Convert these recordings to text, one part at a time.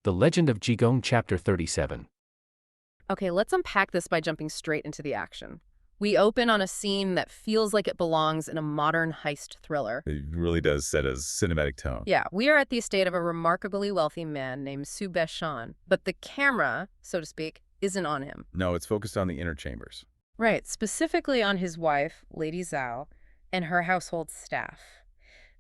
The Legend of Jigong Chapter 37. Okay, let's unpack this by jumping straight into the action. We open on a scene that feels like it belongs in a modern heist thriller. It really does set a cinematic tone. Yeah, we are at the estate of a remarkably wealthy man named Su Beshan, but the camera, so to speak, isn't on him. No, it's focused on the inner chambers. Right, specifically on his wife, Lady Zhao, and her household staff.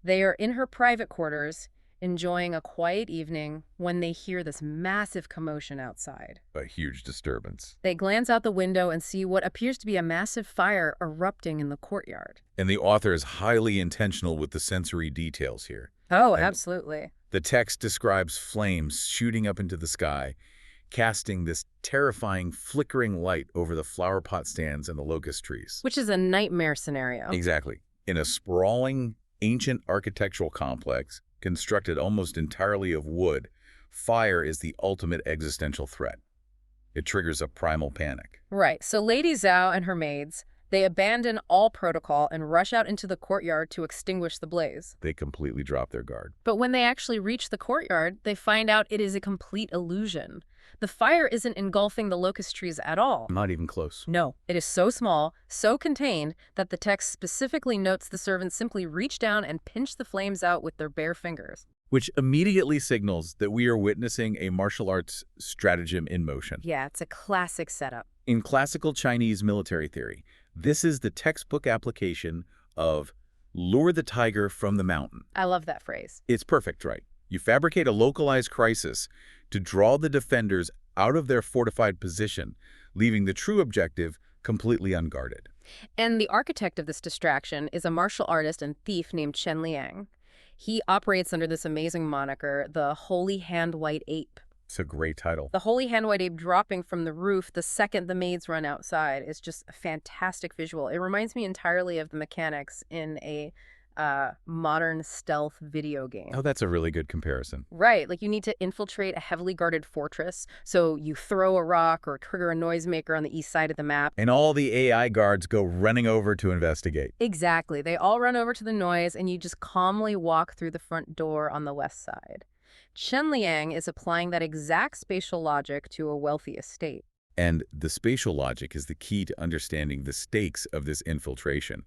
They are in her private quarters, enjoying a quiet evening when they hear this massive commotion outside. A huge disturbance. They glance out the window and see what appears to be a massive fire erupting in the courtyard. And the author is highly intentional with the sensory details here. Oh, And absolutely. the text describes flames shooting up into the sky, casting this terrifying flickering light over the flower pot stands and the locust trees. Which is a nightmare scenario. Exactly. In a sprawling, ancient architectural complex, constructed almost entirely of wood, fire is the ultimate existential threat. It triggers a primal panic. Right, so Lady Zhao and her maids, they abandon all protocol and rush out into the courtyard to extinguish the blaze. They completely drop their guard. But when they actually reach the courtyard, they find out it is a complete illusion. The fire isn't engulfing the locust trees at all. Not even close. No, it is so small, so contained, that the text specifically notes the servants simply reach down and pinch the flames out with their bare fingers. Which immediately signals that we are witnessing a martial arts stratagem in motion. Yeah, it's a classic setup. In classical Chinese military theory, this is the textbook application of lure the tiger from the mountain. I love that phrase. It's perfect, right? You fabricate a localized crisis to draw the defenders out of their fortified position, leaving the true objective completely unguarded. And the architect of this distraction is a martial artist and thief named Chen Liang. He operates under this amazing moniker, the Holy Hand White Ape. It's a great title. The Holy Hand White Ape dropping from the roof the second the maids run outside is just a fantastic visual. It reminds me entirely of the mechanics in a modern stealth video game. Oh, that's a really good comparison. Right, like you need to infiltrate a heavily guarded fortress, so you throw a rock or trigger a noisemaker on the east side of the map. And all the AI guards go running over to investigate. Exactly. They all run over to the noise, and you just calmly walk through the front door on the west side. Chen Liang is applying that exact spatial logic to a wealthy estate. And the spatial logic is the key to understanding the stakes of this infiltration.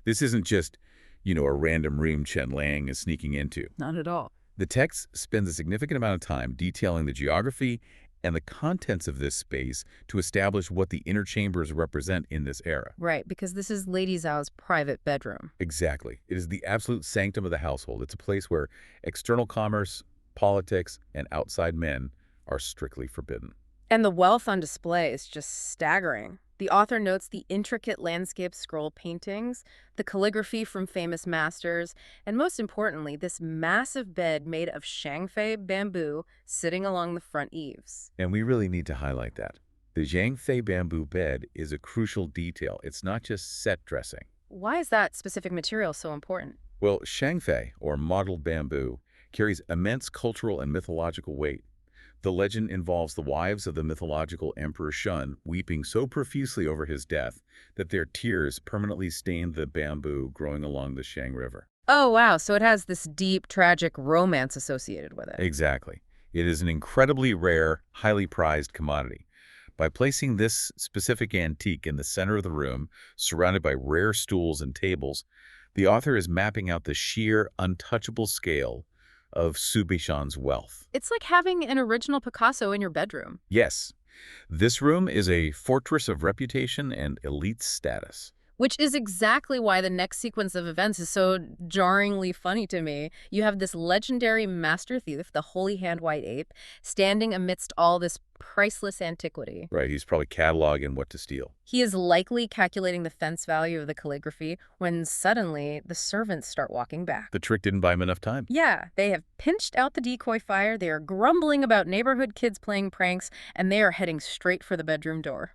This isn't just, a random room Chen Liang is sneaking into. Not at all. The text spends a significant amount of time detailing the geography and the contents of this space to establish what the inner chambers represent in this era. Right, because this is Lady Zhao's private bedroom. Exactly. It is the absolute sanctum of the household. It's a place where external commerce, politics, and outside men are strictly forbidden. And the wealth on display is just staggering. The author notes the intricate landscape scroll paintings, the calligraphy from famous masters, and most importantly, this massive bed made of Shangfei bamboo sitting along the front eaves. And we really need to highlight that. The Zhangfei bamboo bed is a crucial detail. It's not just set dressing. Why is that specific material so important? Well, Shangfei, or mottled bamboo, carries immense cultural and mythological weight. The legend involves the wives of the mythological Emperor Shun weeping so profusely over his death that their tears permanently stained the bamboo growing along the Shang River. Oh, wow. So it has this deep, tragic romance associated with it. Exactly. It is an incredibly rare, highly prized commodity. By placing this specific antique in the center of the room, surrounded by rare stools and tables, the author is mapping out the sheer, untouchable scale of Su Beshan's wealth. It's like having an original Picasso in your bedroom. Yes, this room is a fortress of reputation and elite status. Which is exactly why the next sequence of events is so jarringly funny to me. You have this legendary master thief, the Holy Hand White Ape, standing amidst all this priceless antiquity. Right, he's probably cataloging what to steal. He is likely calculating the fence value of the calligraphy when suddenly the servants start walking back. The trick didn't buy him enough time. Yeah, they have pinched out the decoy fire, they are grumbling about neighborhood kids playing pranks, and they are heading straight for the bedroom door.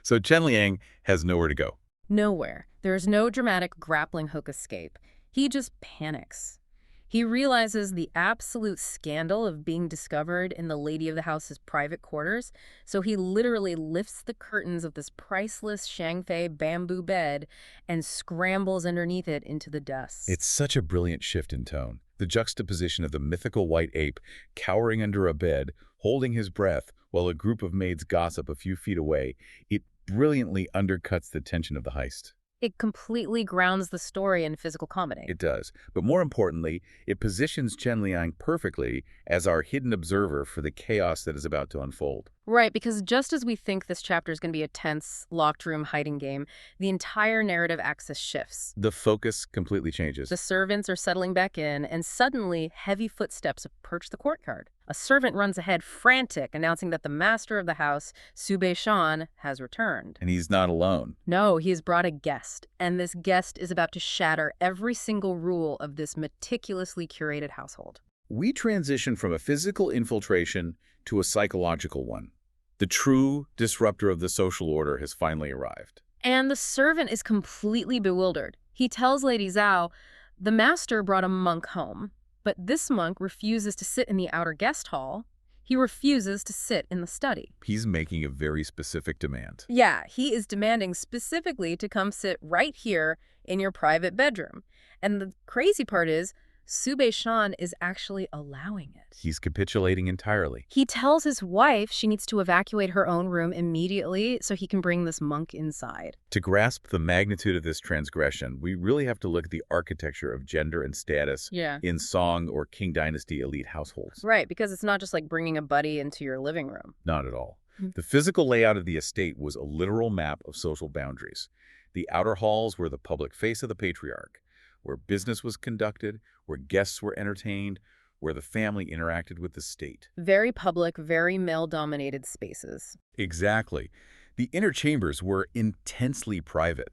So Chen Liang has nowhere to go. Nowhere. There is no dramatic grappling hook escape. He just panics. He realizes the absolute scandal of being discovered in the lady of the house's private quarters, so he literally lifts the curtains of this priceless Shangfei bamboo bed and scrambles underneath it into the dust. It's such a brilliant shift in tone. The juxtaposition of the mythical white ape cowering under a bed, holding his breath, while a group of maids gossip a few feet away, it brilliantly undercuts the tension of the heist. It completely grounds the story in physical comedy. It does. But more importantly, it positions Chen Liang perfectly as our hidden observer for the chaos that is about to unfold. Right, because just as we think this chapter is going to be a tense, locked room hiding game, the entire narrative axis shifts. The focus completely changes. The servants are settling back in, and suddenly, heavy footsteps approach the courtyard. A servant runs ahead, frantic, announcing that the master of the house, Chen, has returned. And he's not alone. No, he has brought a guest, and this guest is about to shatter every single rule of this meticulously curated household. We transition from a physical infiltration to a psychological one. The true disruptor of the social order has finally arrived. And the servant is completely bewildered. He tells Lady Zhao, the master brought a monk home, but this monk refuses to sit in the outer guest hall. He refuses to sit in the study. He's making a very specific demand. Yeah, he is demanding specifically to come sit right here in your private bedroom. And the crazy part is, Chen is actually allowing it. He's capitulating entirely. He tells his wife she needs to evacuate her own room immediately so he can bring this monk inside. To grasp the magnitude of this transgression, we really have to look at the architecture of gender and status in Song or Qing Dynasty elite households. Right, because it's not just like bringing a buddy into your living room. Not at all. The physical layout of the estate was a literal map of social boundaries. The outer halls were the public face of the patriarch, where business was conducted, where guests were entertained, where the family interacted with the state. Very public, very male-dominated spaces. Exactly. The inner chambers were intensely private,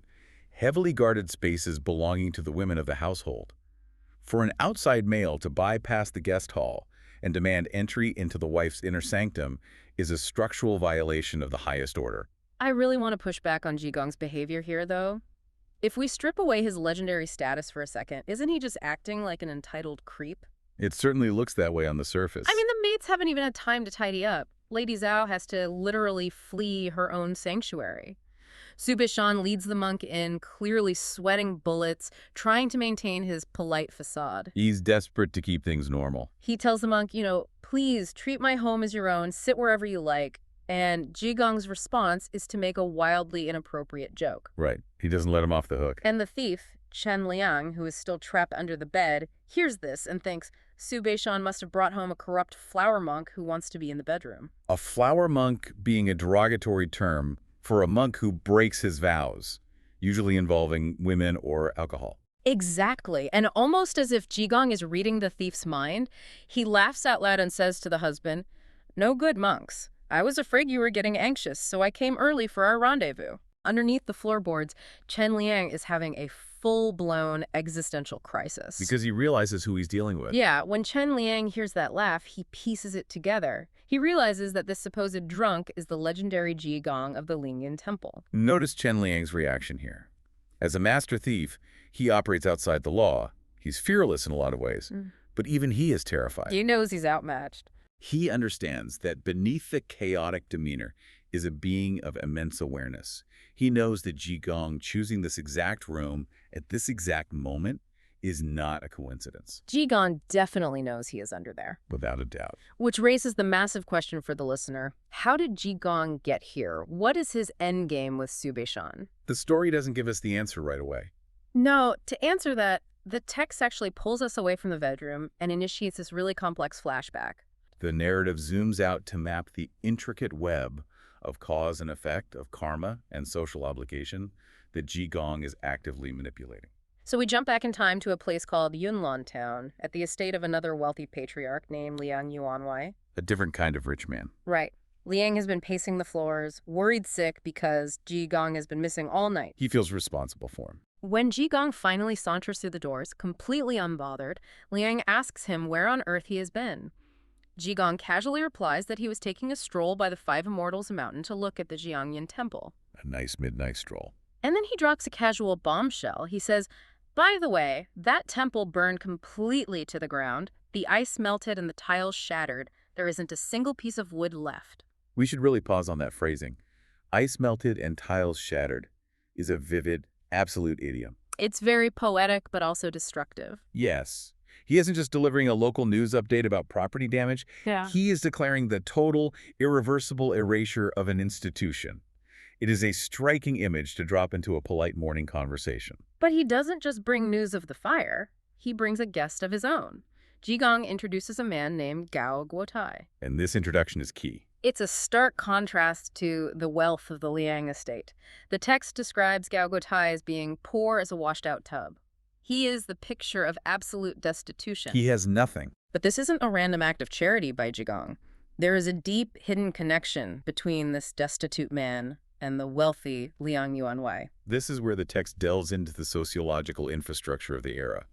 heavily guarded spaces belonging to the women of the household. For an outside male to bypass the guest hall and demand entry into the wife's inner sanctum is a structural violation of the highest order. I really want to push back on Jigong's behavior here, though. If we strip away his legendary status for a second, isn't he just acting like an entitled creep? It certainly looks that way on the surface. I mean, the maids haven't even had time to tidy up. Lady Zhao has to literally flee her own sanctuary. Chen leads the monk in, clearly sweating bullets, trying to maintain his polite facade. He's desperate to keep things normal. He tells the monk, please treat my home as your own, sit wherever you like. And Jigong's response is to make a wildly inappropriate joke. Right. He doesn't let him off the hook. And the thief, Chen Liang, who is still trapped under the bed, hears this and thinks Chen must have brought home a corrupt flower monk who wants to be in the bedroom. A flower monk being a derogatory term for a monk who breaks his vows, usually involving women or alcohol. Exactly. And almost as if Jigong is reading the thief's mind, he laughs out loud and says to the husband, "No good, monks. I was afraid you were getting anxious, so I came early for our rendezvous." Underneath the floorboards, Chen Liang is having a full-blown existential crisis. Because he realizes who he's dealing with. Yeah, when Chen Liang hears that laugh, he pieces it together. He realizes that this supposed drunk is the legendary Jigong of the Liang Temple. Notice Chen Liang's reaction here. As a master thief, he operates outside the law. He's fearless in a lot of ways, but even he is terrified. He knows he's outmatched. He understands that beneath the chaotic demeanor is a being of immense awareness. He knows that Jigong choosing this exact room at this exact moment is not a coincidence. Jigong definitely knows he is under there. Without a doubt. Which raises the massive question for the listener. How did Jigong get here? What is his endgame with Chen? The story doesn't give us the answer right away. No, to answer that, the text actually pulls us away from the bedroom and initiates this really complex flashback. The narrative zooms out to map the intricate web of cause and effect, of karma and social obligation that Jigong is actively manipulating. So we jump back in time to a place called Yunlan Town, at the estate of another wealthy patriarch named Liang Yuanwei. A different kind of rich man. Right. Liang has been pacing the floors, worried sick because Jigong has been missing all night. He feels responsible for him. When Jigong finally saunters through the doors, completely unbothered, Liang asks him where on earth he has been. Jigong casually replies that he was taking a stroll by the Five Immortals Mountain to look at the Jiangyan Temple. A nice midnight stroll. And then he drops a casual bombshell. He says, "By the way, that temple burned completely to the ground. The ice melted and the tiles shattered. There isn't a single piece of wood left." We should really pause on that phrasing. Ice melted and tiles shattered is a vivid, absolute idiom. It's very poetic, but also destructive. Yes. He isn't just delivering a local news update about property damage. Yeah. He is declaring the total, irreversible erasure of an institution. It is a striking image to drop into a polite morning conversation. But he doesn't just bring news of the fire. He brings a guest of his own. Jigong introduces a man named Gao Guotai. And this introduction is key. It's a stark contrast to the wealth of the Liang estate. The text describes Gao Guotai as being poor as a washed-out tub. He is the picture of absolute destitution. He has nothing. But this isn't a random act of charity by Jigong. There is a deep, hidden connection between this destitute man and the wealthy Liang Yuanwei. This is where the text delves into the sociological infrastructure of the era.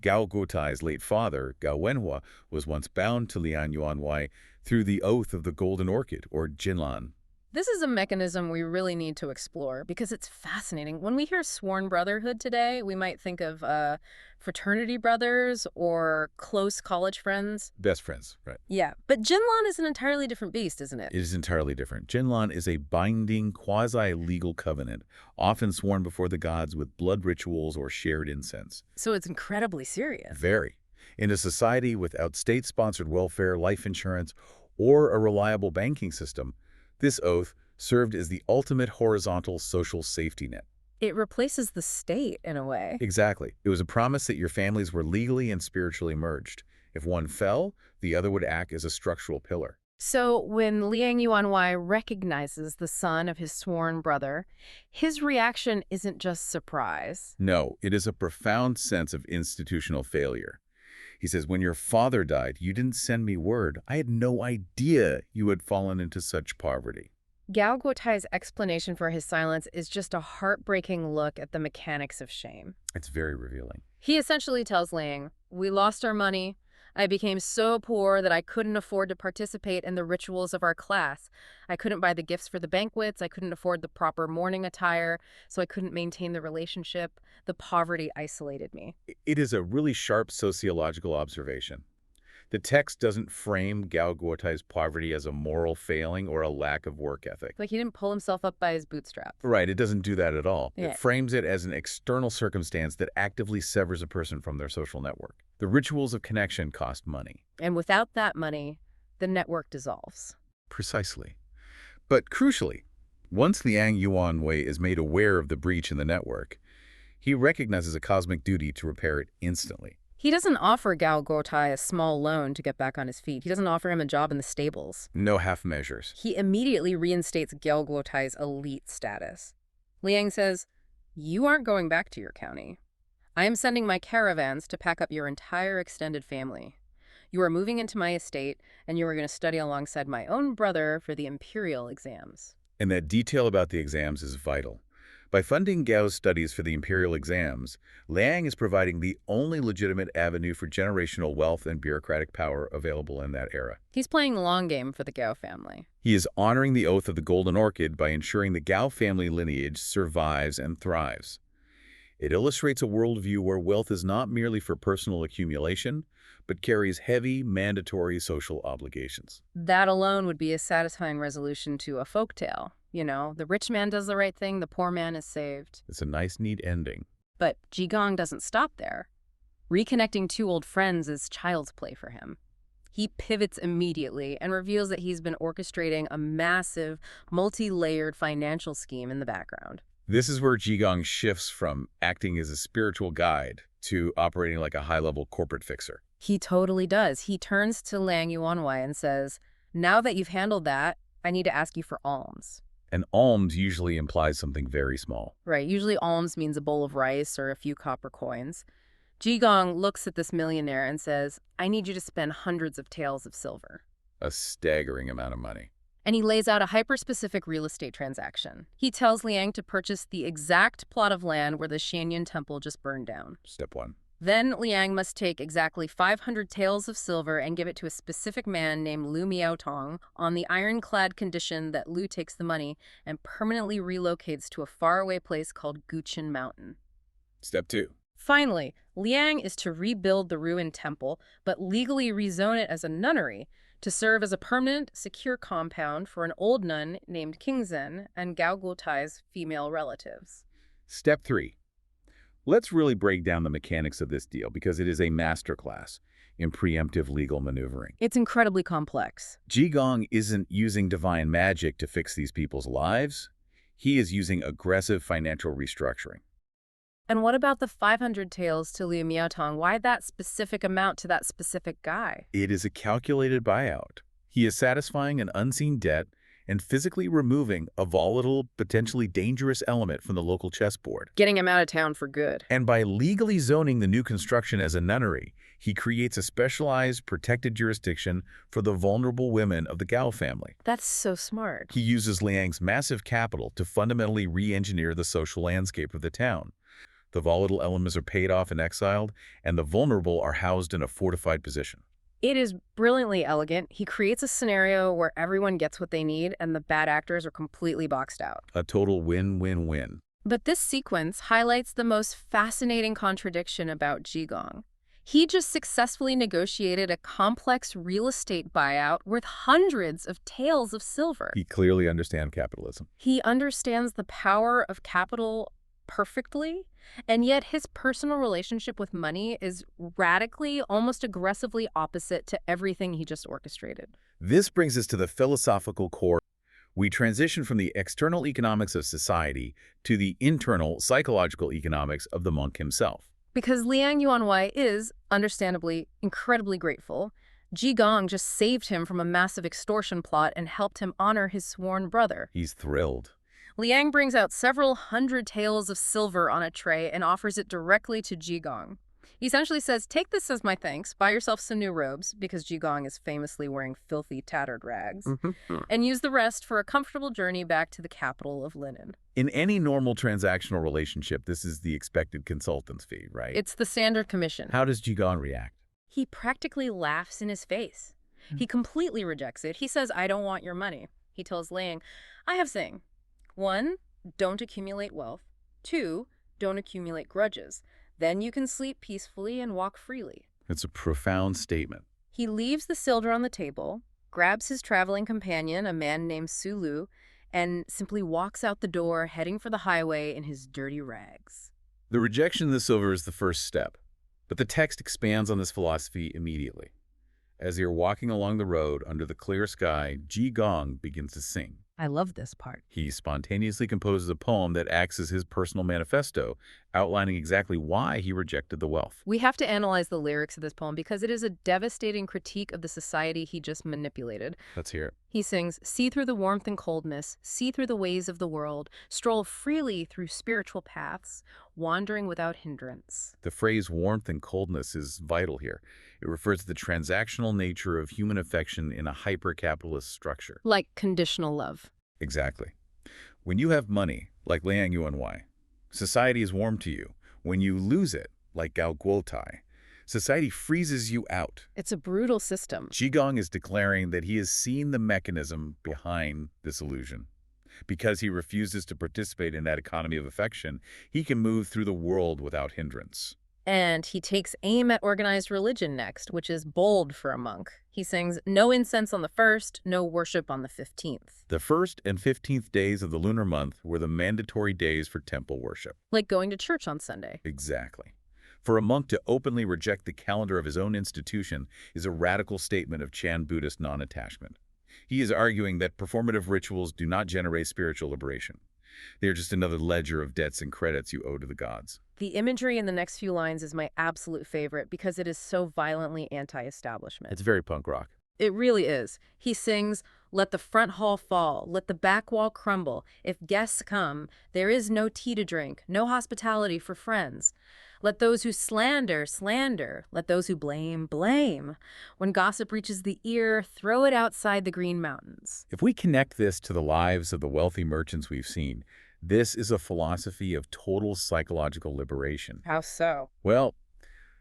Gao Guotai's late father, Gao Wenhua, was once bound to Liang Yuanwei through the Oath of the Golden Orchid, or Jinlan. This is a mechanism we really need to explore because it's fascinating. When we hear sworn brotherhood today, we might think of fraternity brothers or close college friends. Best friends, right? Yeah, but Jinlan is an entirely different beast, isn't it? It is entirely different. Jinlan is a binding, quasi-legal covenant, often sworn before the gods with blood rituals or shared incense. So it's incredibly serious. Very. In a society without state-sponsored welfare, life insurance, or a reliable banking system, this oath served as the ultimate horizontal social safety net. It replaces the state in a way. Exactly. It was a promise that your families were legally and spiritually merged. If one fell, the other would act as a structural pillar. So when Liang Yuanwei recognizes the son of his sworn brother, his reaction isn't just surprise. No, it is a profound sense of institutional failure. He says, when your father died, you didn't send me word. I had no idea you had fallen into such poverty. Gao Guotai's explanation for his silence is just a heartbreaking look at the mechanics of shame. It's very revealing. He essentially tells Liang, "We lost our money. I became so poor that I couldn't afford to participate in the rituals of our class. I couldn't buy the gifts for the banquets. I couldn't afford the proper mourning attire, so I couldn't maintain the relationship. The poverty isolated me." It is a really sharp sociological observation. The text doesn't frame Gao Guotai's poverty as a moral failing or a lack of work ethic. Like he didn't pull himself up by his bootstraps. Right, it doesn't do that at all. Yeah. It frames it as an external circumstance that actively severs a person from their social network. The rituals of connection cost money. And without that money, the network dissolves. Precisely. But crucially, once Liang Yuanwei is made aware of the breach in the network, he recognizes a cosmic duty to repair it instantly. He doesn't offer Gao Guotai a small loan to get back on his feet. He doesn't offer him a job in the stables. No half measures. He immediately reinstates Gao Guotai's elite status. Liang says, "You aren't going back to your county. I am sending my caravans to pack up your entire extended family. You are moving into my estate, and you are going to study alongside my own brother for the imperial exams." And that detail about the exams is vital. By funding Gao's studies for the imperial exams, Liang is providing the only legitimate avenue for generational wealth and bureaucratic power available in that era. He's playing the long game for the Gao family. He is honoring the Oath of the Golden Orchid by ensuring the Gao family lineage survives and thrives. It illustrates a worldview where wealth is not merely for personal accumulation, but carries heavy, mandatory social obligations. That alone would be a satisfying resolution to a folktale. You know, the rich man does the right thing, the poor man is saved. It's a nice, neat ending. But Jigong doesn't stop there. Reconnecting two old friends is child's play for him. He pivots immediately and reveals that he's been orchestrating a massive, multi-layered financial scheme in the background. This is where Jigong shifts from acting as a spiritual guide to operating like a high-level corporate fixer. He totally does. He turns to Liang Yuanwei and says, "Now that you've handled that, I need to ask you for alms." An alms usually implies something very small. Right, usually alms means a bowl of rice or a few copper coins. Jigong looks at this millionaire and says, "I need you to spend hundreds of taels of silver." A staggering amount of money. And he lays out a hyper-specific real estate transaction. He tells Liang to purchase the exact plot of land where the Shanyan temple just burned down. Step one. Then Liang must take exactly 500 taels of silver and give it to a specific man named Lu Miaotong on the ironclad condition that Lu takes the money and permanently relocates to a faraway place called Guqin Mountain. Step two. Finally, Liang is to rebuild the ruined temple, but legally rezone it as a nunnery to serve as a permanent, secure compound for an old nun named Qingzhen and Gao Guotai's female relatives. Step three. Let's really break down the mechanics of this deal because it is a masterclass in preemptive legal maneuvering. It's incredibly complex. Jigong isn't using divine magic to fix these people's lives. He is using aggressive financial restructuring. And what about the 500 taels to Liu Miaotong? Why that specific amount to that specific guy? It is a calculated buyout. He is satisfying an unseen debt and physically removing a volatile, potentially dangerous element from the local chessboard. Getting him out of town for good. And by legally zoning the new construction as a nunnery, he creates a specialized, protected jurisdiction for the vulnerable women of the Gao family. That's so smart. He uses Liang's massive capital to fundamentally re-engineer the social landscape of the town. The volatile elements are paid off and exiled, and the vulnerable are housed in a fortified position. It is brilliantly elegant. He creates a scenario where everyone gets what they need and the bad actors are completely boxed out. A total win-win-win. But this sequence highlights the most fascinating contradiction about Jigong. He just successfully negotiated a complex real estate buyout worth hundreds of taels of silver. He clearly understands capitalism. He understands the power of capital perfectly, and yet his personal relationship with money is radically, almost aggressively opposite to everything he just orchestrated. This brings us to the philosophical core. We transition from the external economics of society to the internal psychological economics of the monk himself. Because Liang Yuanwei is, understandably, incredibly grateful. Jigong just saved him from a massive extortion plot and helped him honor his sworn brother. He's thrilled. Liang brings out several hundred taels of silver on a tray and offers it directly to Jigong. He essentially says, take this as my thanks, buy yourself some new robes, because Jigong is famously wearing filthy, tattered rags, and use the rest for a comfortable journey back to the capital of linen. In any normal transactional relationship, this is the expected consultant's fee, right? It's the standard commission. How does Jigong react? He practically laughs in his face. He completely rejects it. He says, I don't want your money. He tells Liang, I have saying. 1, don't accumulate wealth. 2, don't accumulate grudges. Then you can sleep peacefully and walk freely. It's a profound statement. He leaves the silver on the table, grabs his traveling companion, a man named Sulu, and simply walks out the door, heading for the highway in his dirty rags. The rejection of the silver is the first step, but the text expands on this philosophy immediately. As they are walking along the road under the clear sky, Jigong begins to sing. I love this part. He spontaneously composes a poem that acts as his personal manifesto, outlining exactly why he rejected the wealth. We have to analyze the lyrics of this poem because it is a devastating critique of the society he just manipulated. Let's hear it. He sings, see through the warmth and coldness, see through the ways of the world, stroll freely through spiritual paths, wandering without hindrance. The phrase warmth and coldness is vital here. It refers to the transactional nature of human affection in a hyper-capitalist structure. Like conditional love. Exactly. When you have money, like Liang Yuanwei, society is warm to you. When you lose it, like Gao Guotai, society freezes you out. It's a brutal system. Jigong is declaring that he has seen the mechanism behind this illusion. Because he refuses to participate in that economy of affection, he can move through the world without hindrance. And he takes aim at organized religion next, which is bold for a monk. He sings, no incense on the 1st, no worship on the 15th. The 1st and 15th days of the lunar month were the mandatory days for temple worship. Like going to church on Sunday. Exactly. For a monk to openly reject the calendar of his own institution is a radical statement of Chan Buddhist non-attachment. He is arguing that performative rituals do not generate spiritual liberation. They are just another ledger of debts and credits you owe to the gods. The imagery in the next few lines is my absolute favorite because it is so violently anti-establishment. It's very punk rock. It really is. He sings, let the front hall fall, let the back wall crumble. If guests come, there is no tea to drink, no hospitality for friends. Let those who slander, slander. Let those who blame, blame. When gossip reaches the ear, throw it outside the Green Mountains. If we connect this to the lives of the wealthy merchants we've seen, this is a philosophy of total psychological liberation. How so? Well,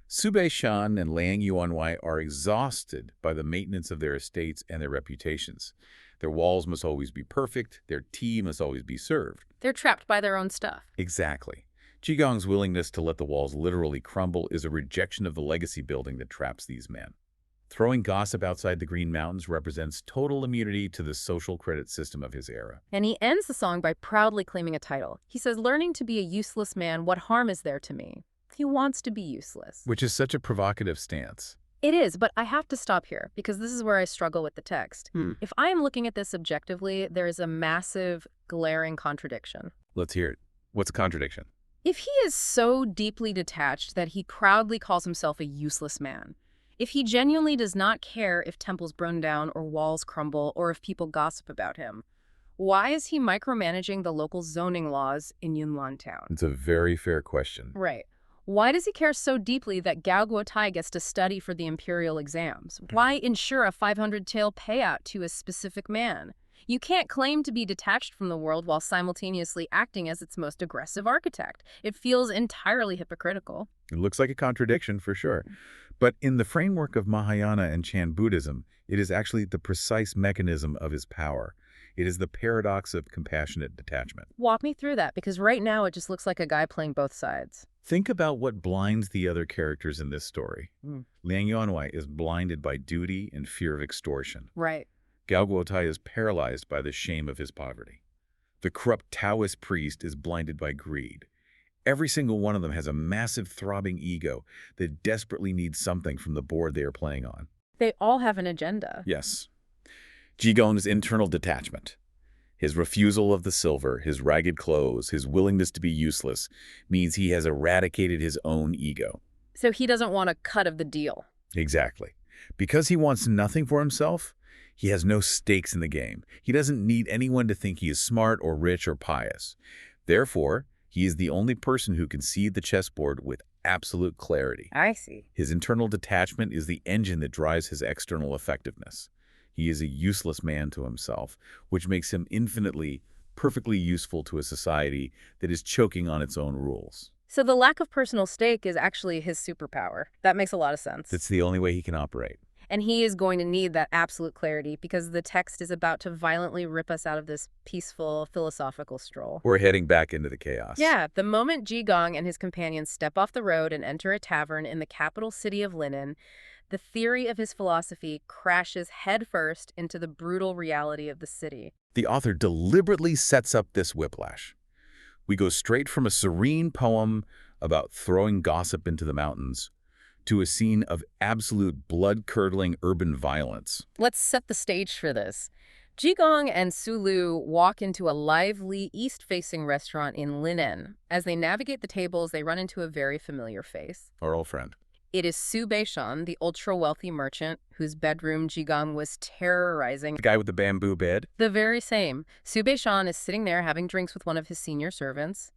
Sube Shan and Liang Yuanwei are exhausted by the maintenance of their estates and their reputations. Their walls must always be perfect. Their tea must always be served. They're trapped by their own stuff. Exactly. Jigong's willingness to let the walls literally crumble is a rejection of the legacy building that traps these men. Throwing gossip outside the Green Mountains represents total immunity to the social credit system of his era. And he ends the song by proudly claiming a title. He says, "Learning to be a useless man, what harm is there to me?" He wants to be useless. Which is such a provocative stance. It is, but I have to stop here because this is where I struggle with the text. If I am looking at this objectively, there is a massive, glaring contradiction. Let's hear it. What's a contradiction? If he is so deeply detached that he proudly calls himself a useless man, if he genuinely does not care if temples burn down or walls crumble or if people gossip about him, why is he micromanaging the local zoning laws in Yunlan town? It's a very fair question. Right. Why does he care so deeply that Gao Guotai gets to study for the imperial exams? Why ensure a 500 tael payout to a specific man? You can't claim to be detached from the world while simultaneously acting as its most aggressive architect. It feels entirely hypocritical. It looks like a contradiction for sure. But in the framework of Mahayana and Chan Buddhism, it is actually the precise mechanism of his power. It is the paradox of compassionate detachment. Walk me through that, because right now it just looks like a guy playing both sides. Think about what blinds the other characters in this story. Mm. Liang Yuanwei is blinded by duty and fear of extortion. Right. Gao Guotai is paralyzed by the shame of his poverty. The corrupt Taoist priest is blinded by greed. Every single one of them has a massive throbbing ego that desperately needs something from the board they are playing on. They all have an agenda. Yes. Jigong's internal detachment, his refusal of the silver, his ragged clothes, his willingness to be useless, means he has eradicated his own ego. So he doesn't want a cut of the deal. Exactly. Because he wants nothing for himself, he has no stakes in the game. He doesn't need anyone to think he is smart or rich or pious. Therefore, he is the only person who can see the chessboard with absolute clarity. I see. His internal detachment is the engine that drives his external effectiveness. He is a useless man to himself, which makes him infinitely, perfectly useful to a society that is choking on its own rules. So the lack of personal stake is actually his superpower. That makes a lot of sense. That's the only way he can operate. And he is going to need that absolute clarity because the text is about to violently rip us out of this peaceful, philosophical stroll. We're heading back into the chaos. Yeah, the moment Jigong and his companions step off the road and enter a tavern in the capital city of Linen, the theory of his philosophy crashes headfirst into the brutal reality of the city. The author deliberately sets up this whiplash. We go straight from a serene poem about throwing gossip into the mountains to a scene of absolute blood-curdling urban violence. Let's set the stage for this. Jigong and Sulu walk into a lively, east-facing restaurant in Linen. As they navigate the tables, they run into a very familiar face. Our old friend. It is Su Beishan, the ultra-wealthy merchant whose bedroom Jigong was terrorizing. The guy with the bamboo bed? The very same. Su Beishan is sitting there having drinks with one of his senior servants.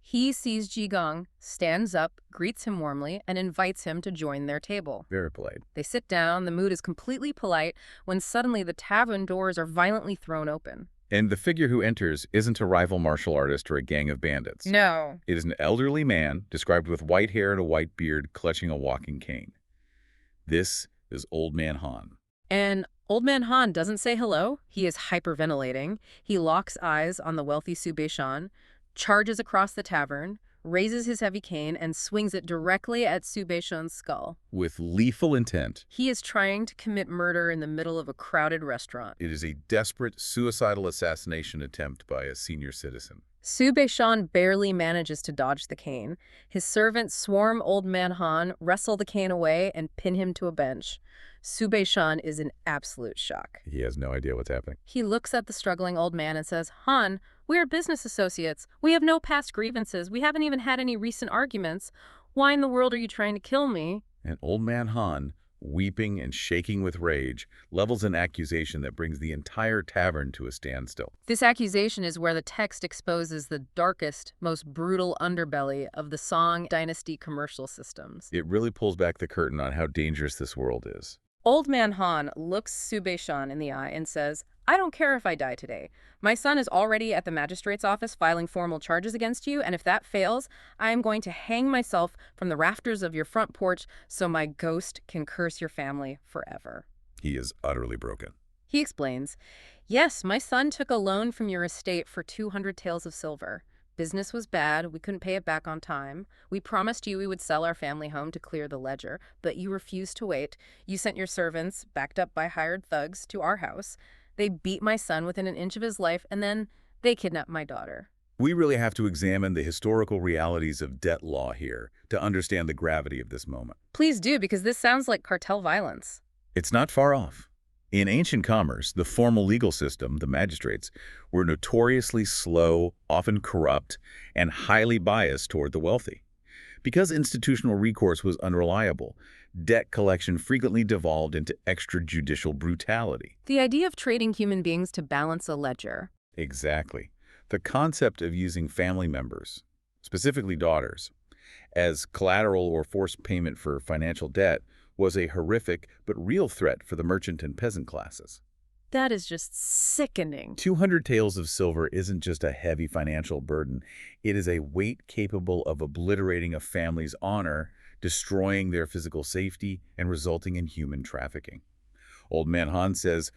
He sees Jigong, stands up, greets him warmly, and invites him to join their table. Very polite. They sit down, the mood is completely polite, when suddenly the tavern doors are violently thrown open. And the figure who enters isn't a rival martial artist or a gang of bandits. No. It is an elderly man, described with white hair and a white beard, clutching a walking cane. This is Old Man Han. And Old Man Han doesn't say hello. He is hyperventilating. He locks eyes on the wealthy Su Beishan, charges across the tavern, raises his heavy cane, and swings it directly at Su Beishan's skull. With lethal intent. He is trying to commit murder in the middle of a crowded restaurant. It is a desperate, suicidal assassination attempt by a senior citizen. Su Beishan barely manages to dodge the cane. His servants swarm Old Man Han, wrestle the cane away, and pin him to a bench. Su Beishan is in absolute shock. He has no idea what's happening. He looks at the struggling old man and says, "Han, we are business associates. We have no past grievances. We haven't even had any recent arguments. Why in the world are you trying to kill me?" And Old Man Han, weeping and shaking with rage, levels an accusation that brings the entire tavern to a standstill. This accusation is where the text exposes the darkest, most brutal underbelly of the Song Dynasty commercial systems. It really pulls back the curtain on how dangerous this world is. Old Man Han looks Su Beishan in the eye and says, "I don't care if I die today. My son is already at the magistrate's office filing formal charges against you, and if that fails, I am going to hang myself from the rafters of your front porch so my ghost can curse your family forever." He is utterly broken. He explains, "Yes, my son took a loan from your estate for 200 taels of silver. Business was bad. We couldn't pay it back on time. We promised you we would sell our family home to clear the ledger, but you refused to wait. You sent your servants, backed up by hired thugs, to our house. They beat my son within an inch of his life, and then they kidnapped my daughter. We really have to examine the historical realities of debt law here to understand the gravity of this moment. Please do, because this sounds like cartel violence. It's not far off. In ancient commerce, the formal legal system, the magistrates, were notoriously slow, often corrupt, and highly biased toward the wealthy. Because institutional recourse was unreliable, debt collection frequently devolved into extrajudicial brutality. The idea of trading human beings to balance a ledger. Exactly. The concept of using family members, specifically daughters, as collateral or forced payment for financial debt was a horrific but real threat for the merchant and peasant classes. That is just sickening. 200 taels of silver isn't just a heavy financial burden. It is a weight capable of obliterating a family's honor, destroying their physical safety, and resulting in human trafficking. Old Man Han says,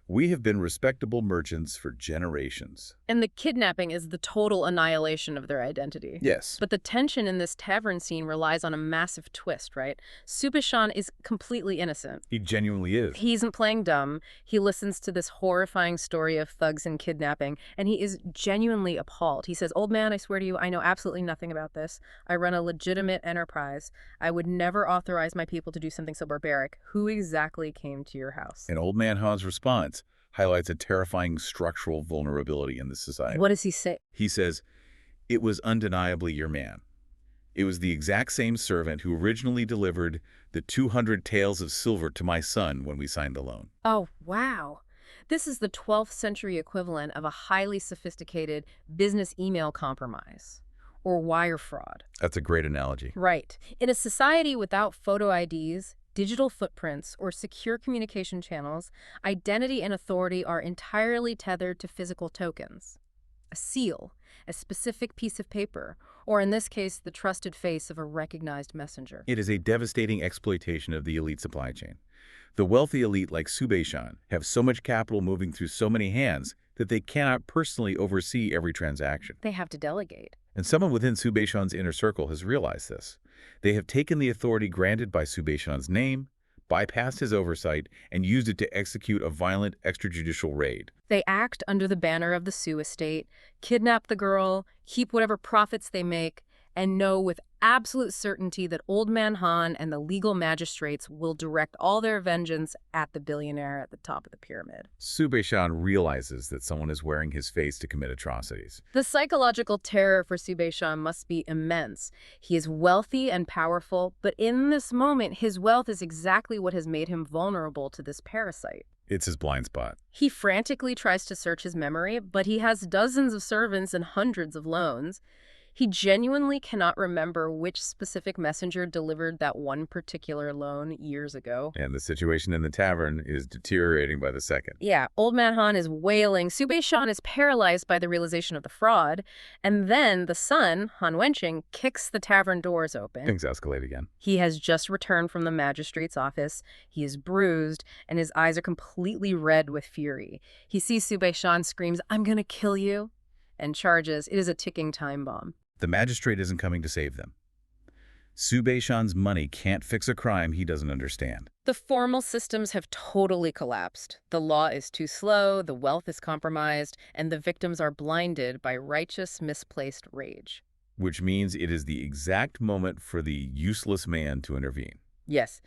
"We have been respectable merchants for generations." And the kidnapping is the total annihilation of their identity. Yes. But the tension in this tavern scene relies on a massive twist, right? Subishan is completely innocent. He genuinely is. He isn't playing dumb. He listens to this horrifying story of thugs and kidnapping, and he is genuinely appalled. He says, "Old man, I swear to you, I know absolutely nothing about this. I run a legitimate enterprise. I would never authorize my people to do something so barbaric. Who exactly came to your house?" And Old Man Han's response highlights a terrifying structural vulnerability in this society. What does he say? He says, "It was undeniably your man. It was the exact same servant who originally delivered the 200 taels of silver to my son when we signed the loan." Oh, wow. This is the 12th century equivalent of a highly sophisticated business email compromise or wire fraud. That's a great analogy. Right. In a society without photo IDs, digital footprints, or secure communication channels, identity and authority are entirely tethered to physical tokens. A seal, a specific piece of paper, or in this case, the trusted face of a recognized messenger. It is a devastating exploitation of the elite supply chain. The wealthy elite like Subeshan have so much capital moving through so many hands that they cannot personally oversee every transaction. They have to delegate. And someone within Subeshan's inner circle has realized this. They have taken the authority granted by Subeshan's name, bypassed his oversight, and used it to execute a violent extrajudicial raid. They act under the banner of the Su estate, kidnap the girl, keep whatever profits they make, and know with absolute certainty that Old Man Han and the legal magistrates will direct all their vengeance at the billionaire at the top of the pyramid. Subeshan realizes that someone is wearing his face to commit atrocities. The psychological terror for Subeshan must be immense. He is wealthy and powerful, but in this moment, his wealth is exactly what has made him vulnerable to this parasite. It's his blind spot. He frantically tries to search his memory, but he has dozens of servants and hundreds of loans. He genuinely cannot remember which specific messenger delivered that one particular loan years ago. And the situation in the tavern is deteriorating by the second. Yeah, Old Man Han is wailing. Subeshan is paralyzed by the realization of the fraud. And then the son, Han Wenqing, kicks the tavern doors open. Things escalate again. He has just returned from the magistrate's office. He is bruised, and his eyes are completely red with fury. He sees Subeshan, screams, "I'm gonna kill you," and charges. It is a ticking time bomb. The magistrate isn't coming to save them. Subeshan's money can't fix a crime he doesn't understand. The formal systems have totally collapsed. The law is too slow, the wealth is compromised, and the victims are blinded by righteous, misplaced rage. Which means it is the exact moment for the useless man to intervene. Yes.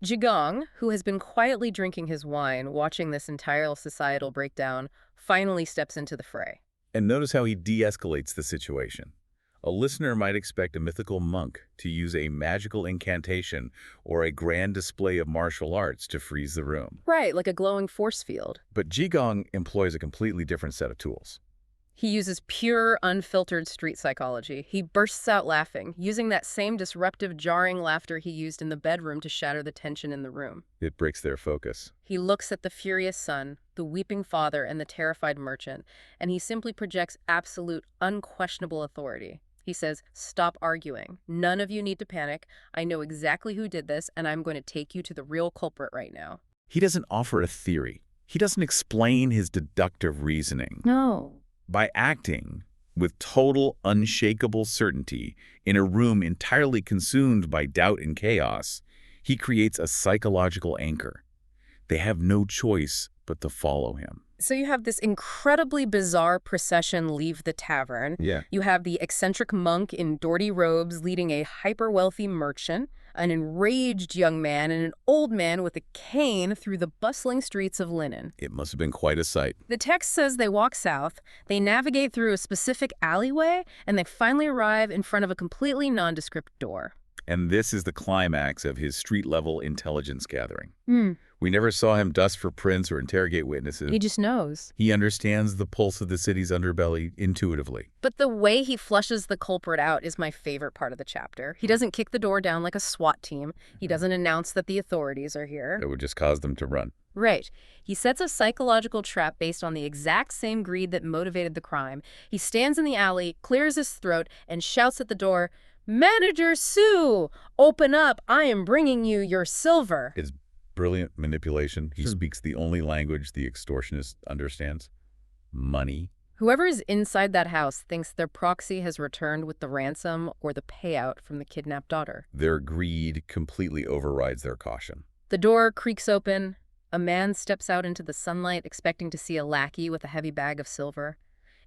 Jigong, who has been quietly drinking his wine, watching this entire societal breakdown, finally steps into the fray. And notice how he de-escalates the situation. A listener might expect a mythical monk to use a magical incantation or a grand display of martial arts to freeze the room. Right, like a glowing force field. But Jigong employs a completely different set of tools. He uses pure, unfiltered street psychology. He bursts out laughing, using that same disruptive, jarring laughter he used in the bedroom to shatter the tension in the room. It breaks their focus. He looks at the furious son, the weeping father, and the terrified merchant, and he simply projects absolute, unquestionable authority. He says, "Stop arguing. None of you need to panic. I know exactly who did this, and I'm going to take you to the real culprit right now." He doesn't offer a theory. He doesn't explain his deductive reasoning. No. By acting, With total, unshakable certainty, in a room entirely consumed by doubt and chaos, he creates a psychological anchor. They have no choice but to follow him. So you have this incredibly bizarre procession leave the tavern. Yeah. You have the eccentric monk in dirty robes leading a hyper-wealthy merchant, an enraged young man, and an old man with a cane through the bustling streets of Linen. It must have been quite a sight. The text says they walk south, they navigate through a specific alleyway, and they finally arrive in front of a completely nondescript door. And this is the climax of his street-level intelligence gathering. Hmm. We never saw him dust for prints or interrogate witnesses. He just knows. He understands the pulse of the city's underbelly intuitively. But the way he flushes the culprit out is my favorite part of the chapter. He doesn't kick the door down like a SWAT team. He doesn't announce that the authorities are here. It would just cause them to run. Right. He sets a psychological trap based on the exact same greed that motivated the crime. He stands in the alley, clears his throat, and shouts at the door, "Manager Sue! Open up! I am bringing you your silver!" It's brilliant manipulation. He speaks the only language the extortionist understands. Money. Whoever is inside that house thinks their proxy has returned with the ransom or the payout from the kidnapped daughter. Their greed completely overrides their caution. The door creaks open. A man steps out into the sunlight expecting to see a lackey with a heavy bag of silver.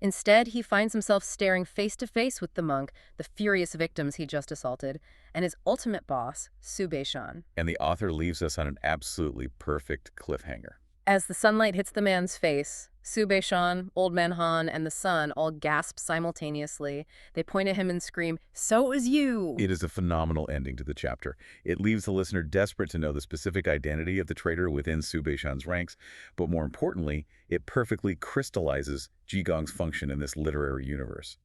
Instead, he finds himself staring face to face with the monk, the furious victims he just assaulted, and his ultimate boss, Su Beishan. And the author leaves us on an absolutely perfect cliffhanger. As the sunlight hits the man's face, Su Beishan, Old Man Han, and the son all gasp simultaneously. They point at him and scream, "So is you!" It is a phenomenal ending to the chapter. It leaves the listener desperate to know the specific identity of the traitor within Su Beishan's ranks, but more importantly, it perfectly crystallizes Jigong's function in this literary universe.